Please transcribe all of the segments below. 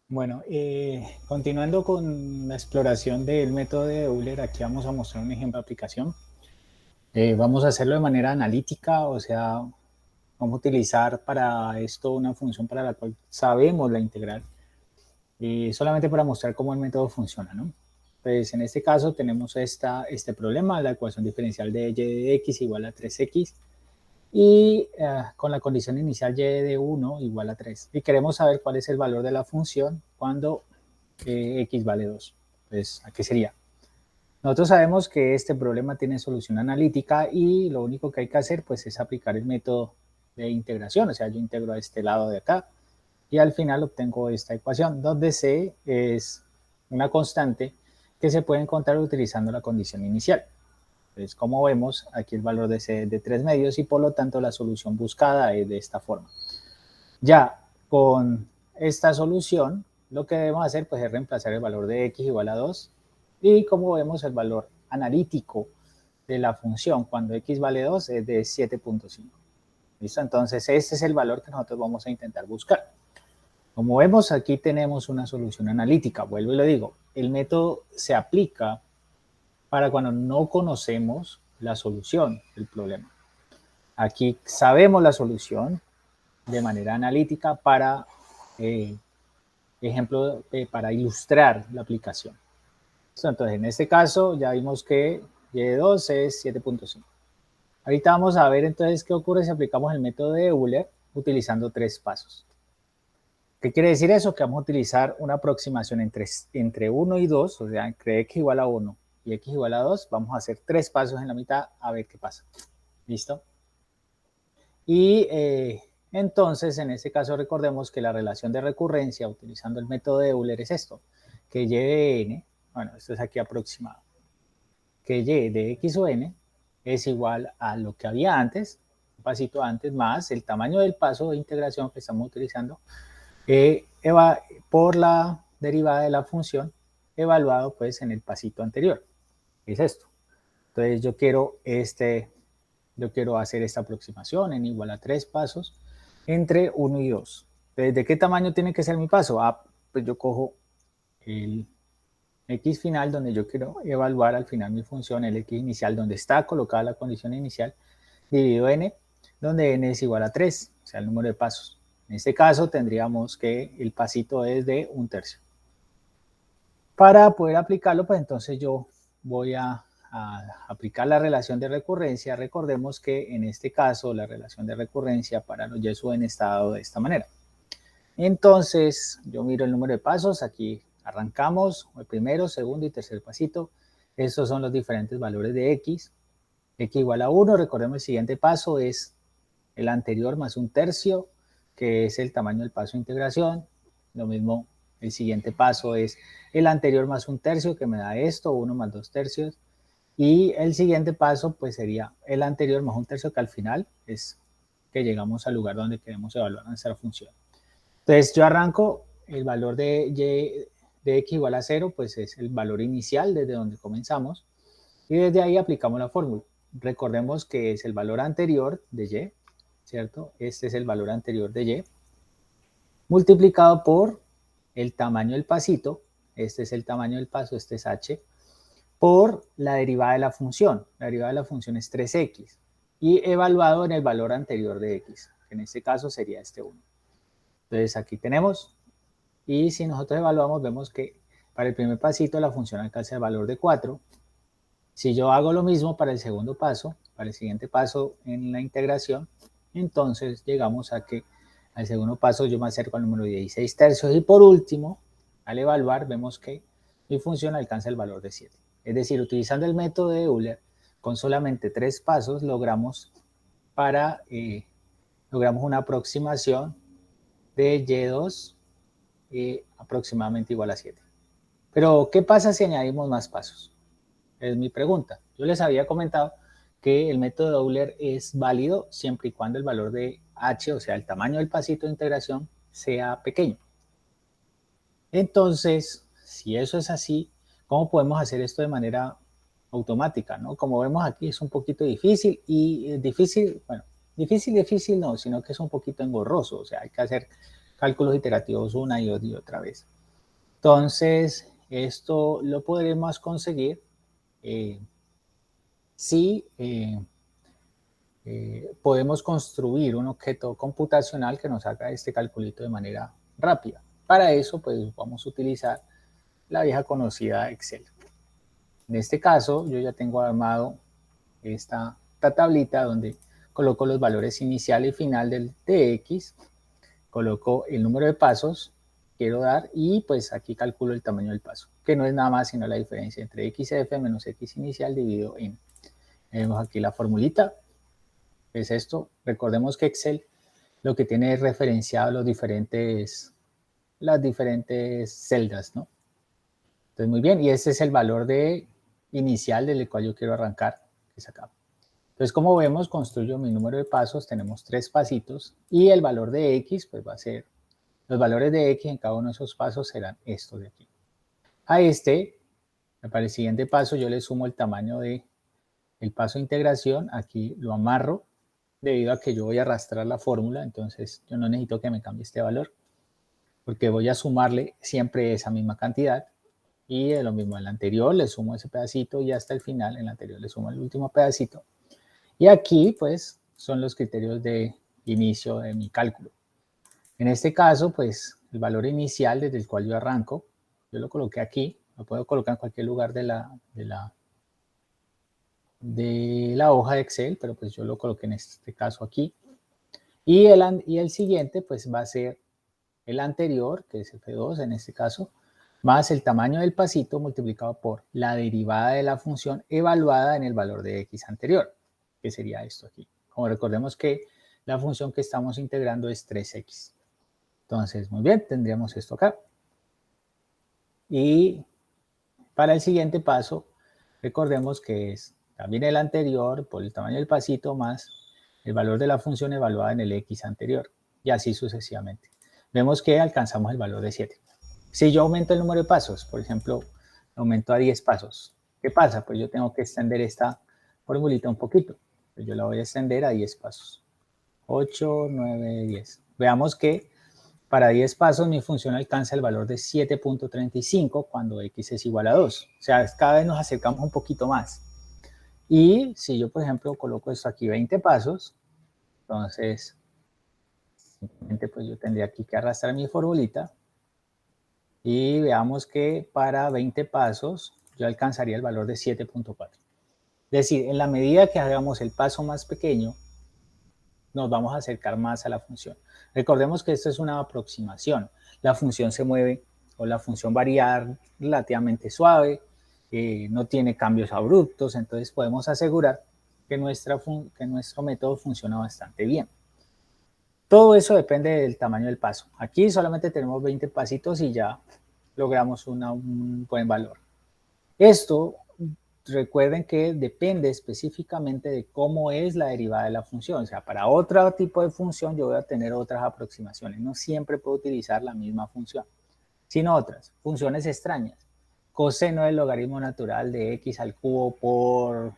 Bueno, continuando con la exploración del método de Euler, aquí vamos a mostrar un ejemplo de aplicación. Vamos a hacerlo de manera analítica, o sea, vamos a utilizar para esto una función para la cual sabemos la integral, solamente para mostrar cómo el método funciona, ¿no? Pues en este caso tenemos este problema, la ecuación diferencial de y de x igual a 3x, y con la condición inicial y de 1 igual a 3. Y queremos saber cuál es el valor de la función cuando x vale 2. Pues, ¿a qué sería? Nosotros sabemos que este problema tiene solución analítica y lo único que hay que hacer pues, es aplicar el método de integración. O sea, yo integro a este lado de acá y al final obtengo esta ecuación, donde C es una constante que se puede encontrar utilizando la condición inicial. Entonces, como vemos, aquí el valor de C es de 3 medios y por lo tanto la solución buscada es de esta forma. Ya con esta solución, lo que debemos hacer pues, es reemplazar el valor de x igual a 2 y como vemos el valor analítico de la función cuando x vale 2 es de 7.5. ¿Listo? Entonces este es el valor que nosotros vamos a intentar buscar. Como vemos aquí tenemos una solución analítica, vuelvo y lo digo, el método se aplica para cuando no conocemos la solución del problema. Aquí sabemos la solución de manera analítica para ejemplo, para ilustrar la aplicación. Entonces, en este caso, ya vimos que y de 2 es 7.5. Ahorita vamos a ver entonces qué ocurre si aplicamos el método de Euler utilizando 3 pasos. ¿Qué quiere decir eso? Que vamos a utilizar una aproximación entre 1 y 2, o sea, entre x igual a 1 y x igual a 2, vamos a hacer 3 pasos en la mitad a ver qué pasa. ¿Listo? Y entonces, en este caso, recordemos que la relación de recurrencia utilizando el método de Euler es esto, que y de n, bueno, esto es aquí aproximado, que y de x o n es igual a lo que había antes, un pasito antes, más el tamaño del paso de integración que estamos utilizando por la derivada de la función evaluado pues en el pasito anterior. Es esto. Entonces yo quiero hacer esta aproximación en igual a 3 pasos entre 1 y 2. Entonces, ¿de qué tamaño tiene que ser mi paso? Pues yo cojo el x final donde yo quiero evaluar al final mi función, el x inicial donde está colocada la condición inicial, dividido n, donde n es igual a 3, o sea, el número de pasos. En este caso tendríamos que el pasito es de 1/3. Para poder aplicarlo, pues entonces yo voy a aplicar la relación de recurrencia. Recordemos que en este caso la relación de recurrencia para los y sub n está dado de esta manera. Entonces yo miro el número de pasos, aquí arrancamos el primero, segundo y tercer pasito. Estos son los diferentes valores de x. X igual a 1, recordemos el siguiente paso es el anterior más 1/3, que es el tamaño del paso de integración. Lo mismo, el siguiente paso es el anterior más 1/3, que me da esto, 1 más 2/3. Y el siguiente paso, pues sería el anterior más 1/3, que al final es que llegamos al lugar donde queremos evaluar nuestra función. Entonces yo arranco el valor de x igual a 0, pues es el valor inicial desde donde comenzamos. Y desde ahí aplicamos la fórmula. Recordemos que es el valor anterior de y, ¿cierto? Este es el valor anterior de y, multiplicado por el tamaño del pasito, este es el tamaño del paso, este es h, por la derivada de la función. La derivada de la función es 3x, y evaluado en el valor anterior de x, que en este caso sería este 1. Entonces aquí tenemos, y si nosotros evaluamos, vemos que para el primer pasito la función alcanza el valor de 4. Si yo hago lo mismo para el segundo paso, para el siguiente paso en la integración, entonces llegamos a que al segundo paso yo me acerco al número 16/3 y por último, al evaluar, vemos que mi función alcanza el valor de 7. Es decir, utilizando el método de Euler, con solamente 3 pasos logramos una aproximación de y2 aproximadamente igual a 7. Pero, ¿qué pasa si añadimos más pasos? Es mi pregunta. Yo les había comentado que el método de Euler es válido siempre y cuando el valor de h, o sea, el tamaño del pasito de integración, sea pequeño. Entonces, si eso es así, ¿cómo podemos hacer esto de manera automática? ¿No? Como vemos aquí es un poquito difícil y difícil no, sino que es un poquito engorroso, o sea, hay que hacer cálculos iterativos una y otra vez. Entonces, esto lo podremos conseguir si podemos construir un objeto computacional que nos haga este calculito de manera rápida. Para eso, pues vamos a utilizar la vieja conocida Excel. En este caso, yo ya tengo armado esta tablita donde coloco los valores inicial y final del X, coloco el número de pasos que quiero dar y pues aquí calculo el tamaño del paso, que no es nada más sino la diferencia entre XF menos X inicial dividido en. Vemos aquí la formulita, es esto. Recordemos que Excel lo que tiene es referenciado las diferentes celdas, ¿no? Entonces, muy bien, y ese es el valor inicial del cual yo quiero arrancar, que es acá. Entonces, como vemos, construyo mi número de pasos, tenemos 3 pasitos, y el valor de X, pues va a ser, los valores de X en cada uno de esos pasos serán estos de aquí. A para el siguiente paso, yo le sumo el tamaño del paso de integración, aquí lo amarro, debido a que yo voy a arrastrar la fórmula, entonces yo no necesito que me cambie este valor, porque voy a sumarle siempre esa misma cantidad, y de lo mismo, en el anterior le sumo ese pedacito y hasta el final, en el anterior le sumo el último pedacito. Y aquí, pues, son los criterios de inicio de mi cálculo. En este caso, pues, el valor inicial desde el cual yo arranco, yo lo coloqué aquí, lo puedo colocar en cualquier lugar de la hoja de Excel, pero pues yo lo coloqué en este caso aquí. Y el siguiente, pues, va a ser el anterior, que es F2 en este caso, más el tamaño del pasito multiplicado por la derivada de la función evaluada en el valor de X anterior, que sería esto aquí. Como recordemos que la función que estamos integrando es 3X. Entonces, muy bien, tendríamos esto acá. Y para el siguiente paso, recordemos que es también el anterior por el tamaño del pasito más el valor de la función evaluada en el X anterior. Y así sucesivamente. Vemos que alcanzamos el valor de 7. Si yo aumento el número de pasos, por ejemplo, aumento a 10 pasos, ¿qué pasa? Pues yo tengo que extender esta formulita un poquito. Pues yo la voy a extender a 10 pasos. 8, 9, 10. Veamos que para 10 pasos mi función alcanza el valor de 7.35 cuando X es igual a 2. O sea, cada vez nos acercamos un poquito más. Y si yo, por ejemplo, coloco esto aquí 20 pasos, entonces, simplemente pues yo tendría aquí que arrastrar mi formulita y veamos que para 20 pasos yo alcanzaría el valor de 7.4. Es decir, en la medida que hagamos el paso más pequeño, nos vamos a acercar más a la función. Recordemos que esto es una aproximación. La función se mueve o la función varía relativamente suave, no tiene cambios abruptos, entonces podemos asegurar que nuestro método funciona bastante bien. Todo eso depende del tamaño del paso. Aquí solamente tenemos 20 pasitos y ya logramos un buen valor. Esto, recuerden que depende específicamente de cómo es la derivada de la función. O sea, para otro tipo de función yo voy a tener otras aproximaciones. No siempre puedo utilizar la misma función, sino otras funciones extrañas. Coseno del logaritmo natural de x al cubo por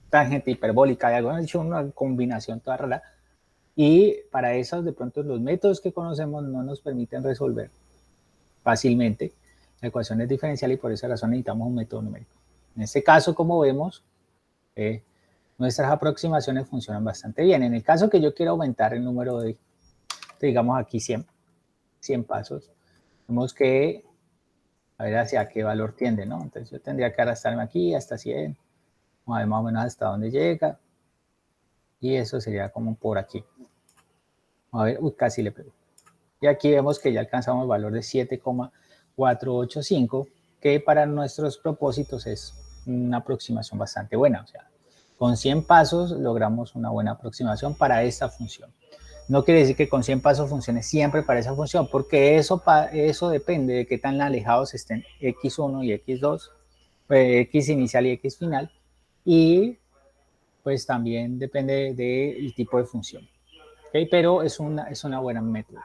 tangente hiperbólica, de algo, hecho una combinación toda rara. Y para esas, de pronto, los métodos que conocemos no nos permiten resolver fácilmente la ecuación es diferencial y por esa razón necesitamos un método numérico. En este caso, como vemos, nuestras aproximaciones funcionan bastante bien. En el caso que yo quiera aumentar el número de, digamos aquí 100 pasos, vemos que, a ver hacia qué valor tiende, ¿no? Entonces yo tendría que arrastrarme aquí hasta 100, vamos a ver más o menos hasta dónde llega, y eso sería como por aquí. A ver, casi le pego. Y aquí vemos que ya alcanzamos el valor de 7,485, que para nuestros propósitos es una aproximación bastante buena. O sea, con 100 pasos logramos una buena aproximación para esta función. No quiere decir que con 100 pasos funcione siempre para esa función, porque eso depende de qué tan alejados estén x1 y x2, x inicial y x final, y pues también depende del tipo de función. ¿Okay? Pero es una buena método.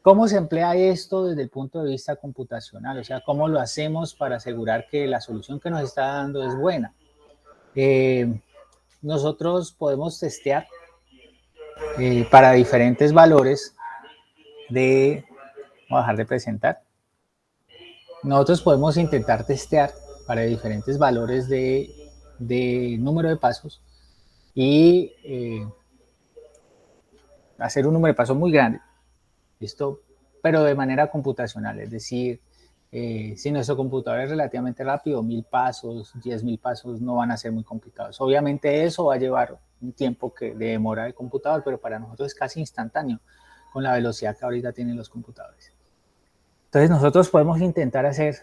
¿Cómo se emplea esto desde el punto de vista computacional? O sea, ¿cómo lo hacemos para asegurar que la solución que nos está dando es buena? Nosotros podemos testear para diferentes valores de Voy a dejar de presentar. Nosotros podemos intentar testear para diferentes valores de número de pasos y hacer un número de pasos muy grande, ¿listo? Pero de manera computacional, es decir, si nuestro computador es relativamente rápido, 1000 pasos, 10.000 pasos no van a ser muy complicados. Obviamente eso va a llevar un tiempo de demora del computador, pero para nosotros es casi instantáneo con la velocidad que ahorita tienen los computadores. Entonces nosotros podemos intentar hacer,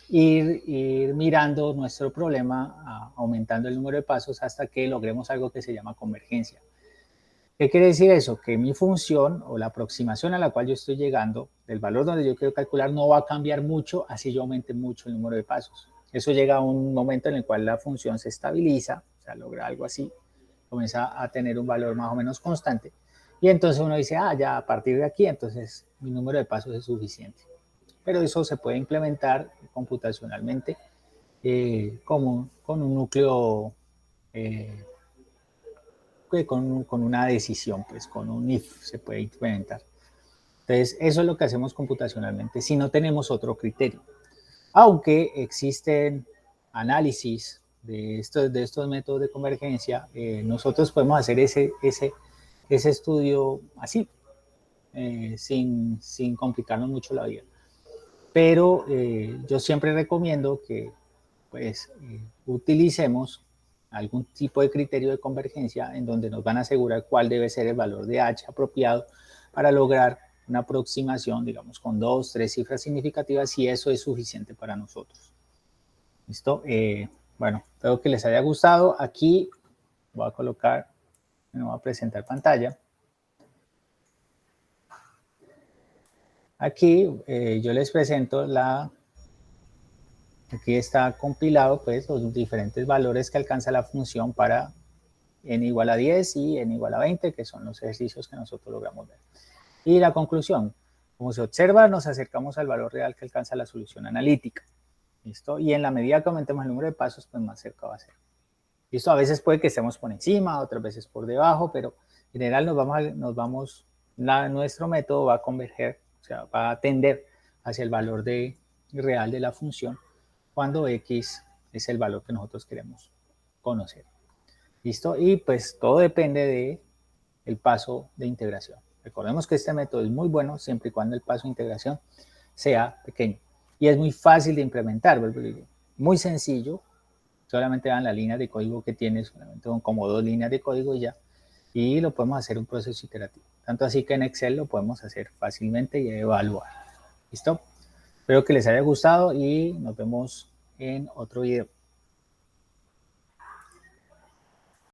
ir mirando nuestro problema, aumentando el número de pasos hasta que logremos algo que se llama convergencia. ¿Qué quiere decir eso? Que mi función o la aproximación a la cual yo estoy llegando, del valor donde yo quiero calcular, no va a cambiar mucho, así yo aumente mucho el número de pasos. Eso llega a un momento en el cual la función se estabiliza, o sea, logra algo así, comienza a tener un valor más o menos constante. Y entonces uno dice, ya a partir de aquí, entonces mi número de pasos es suficiente. Pero eso se puede implementar computacionalmente como con un núcleo con una decisión, pues con un if se puede implementar. Entonces, eso es lo que hacemos computacionalmente si no tenemos otro criterio. Aunque existen análisis de estos métodos de convergencia, nosotros podemos hacer ese estudio así, sin complicarnos mucho la vida. Pero yo siempre recomiendo que pues utilicemos algún tipo de criterio de convergencia en donde nos van a asegurar cuál debe ser el valor de H apropiado para lograr una aproximación, digamos, con 2, 3 cifras significativas, si eso es suficiente para nosotros. ¿Listo? Bueno, espero que les haya gustado. Aquí voy a colocar, me voy a presentar pantalla. Aquí yo les presento aquí está compilado pues los diferentes valores que alcanza la función para n igual a 10 y n igual a 20, que son los ejercicios que nosotros logramos ver. Y la conclusión, como se observa, nos acercamos al valor real que alcanza la solución analítica. ¿Listo? Y en la medida que aumentemos el número de pasos, pues más cerca va a ser. ¿Listo? A veces puede que estemos por encima, otras veces por debajo, pero en general nuestro método va a converger, o sea, va a tender hacia el valor real de la función cuando x es el valor que nosotros queremos conocer. ¿Listo? Y pues todo depende del paso de integración. Recordemos que este método es muy bueno siempre y cuando el paso de integración sea pequeño. Y es muy fácil de implementar, muy sencillo. Solamente dan la línea de código que tiene, solamente son como 2 líneas de código y ya. Y lo podemos hacer un proceso iterativo. Tanto así que en Excel lo podemos hacer fácilmente y evaluar. ¿Listo? Espero que les haya gustado y nos vemos en otro video.